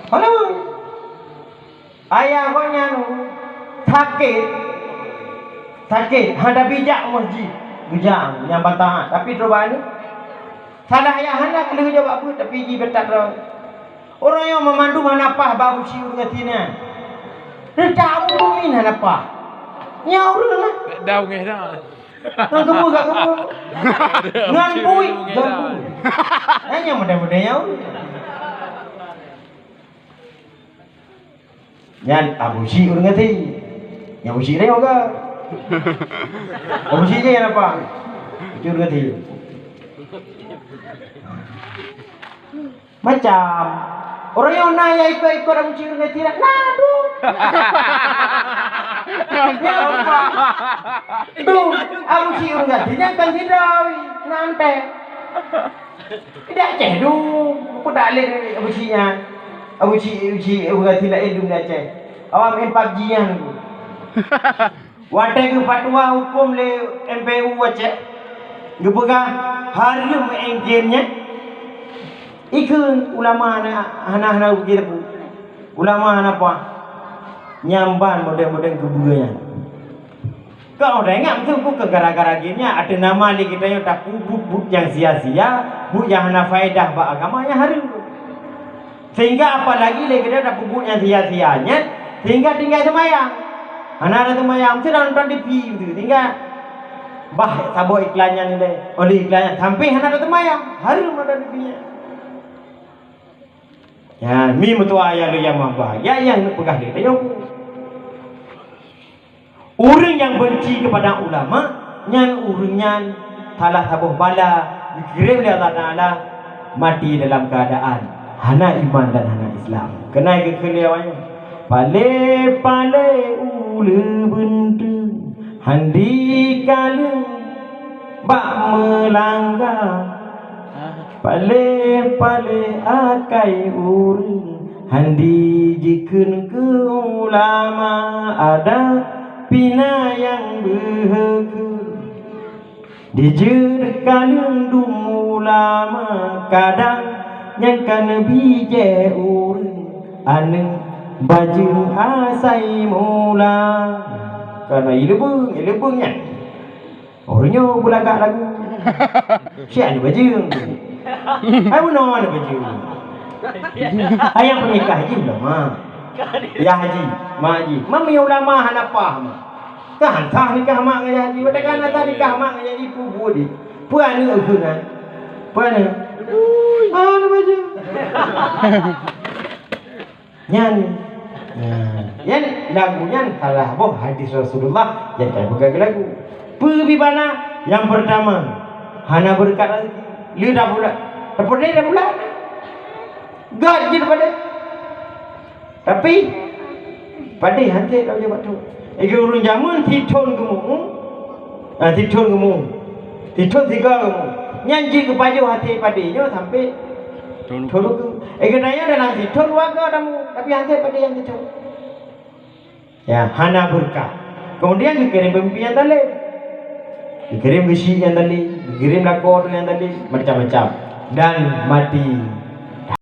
Halo. Ayah kau nyanu sakit ada bijak masjid bijak yang bantah tapi coba ni salah ayah anak kalau jawab apa tapi pergi betak orang yang memandu manapah baru siur ngatina redak mumin hanapah nyaur lah dah ngeh dah ngan kemu gak kemu ngan bui hanya mudah-mudah nyaur nyan abu siur ngati yang usi dia juga abu si je apa siur ngati macam orang yang naya ikut abu siur ngati nak nadu tu abu siur ngati jangan tidak nanti tidak cedu aku tak boleh abu sinya abu ngati nak edum dah ceh awam main PUBG yang wadah ke fatwa hukum le MPU aja gepega harum enggennya ikun ulama hana begitu ulama apa nyamban model-model kebudayaan kau dah ingat tu ke gara-gara gini ada nama lagi kita yang tak buk yang sia-sia buk yang hana faedah ba agamanya harum sehingga apalagi lagi kita tak buk yang sia-sianya sehingga tinggal semayang anak ada semayang sedang nonton TV gitu sehingga bah sabo iklannya ni deh oleh iklannya sampai anak ada semayang harum nonton TV-nya ya mi mutua ayah lu yang mabah ya yang pegah dia yo orang yang benci kepada ulama nyan urunyan salah sabuh bala dikirim oleh Allah Taala mati dalam keadaan hana iman dan hana Islam kena ke keliawannya pale ule bentu handi kala bak melanggar pale akai urang handi jikeun ke ulama ada pina yang berheke dijer kalung dum ulama kadang yang kan bije urang anu baju asai mula karena ilebungnya orangnya belagak lagu siapa baju ai buno ada baju ayam menikah haji ulama ya haji mak haji mami ulama hanapa kan sah nikah mak dengan haji bedakan ada nikah mak dengan haji pubu di puan ni usunan puan ada baju nyan yan lagunya salah boh hadis Rasulullah yang kayak begagal lagu pebibana yang pertama hana berkat rezeki lu dah pula dah pula gaji pada tapi pada hantai kau je waktu urun jamun titon gemu titon tiga gemu nyanji kepada hati padanya sampai tolong katanya dalam titon warga kamu tapi hantai pada yang titon ya hana berkah kemudian dikirim pemimpinan tali dikirim besi yang tadi dikirim lakor yang tadi macam-macam dan mati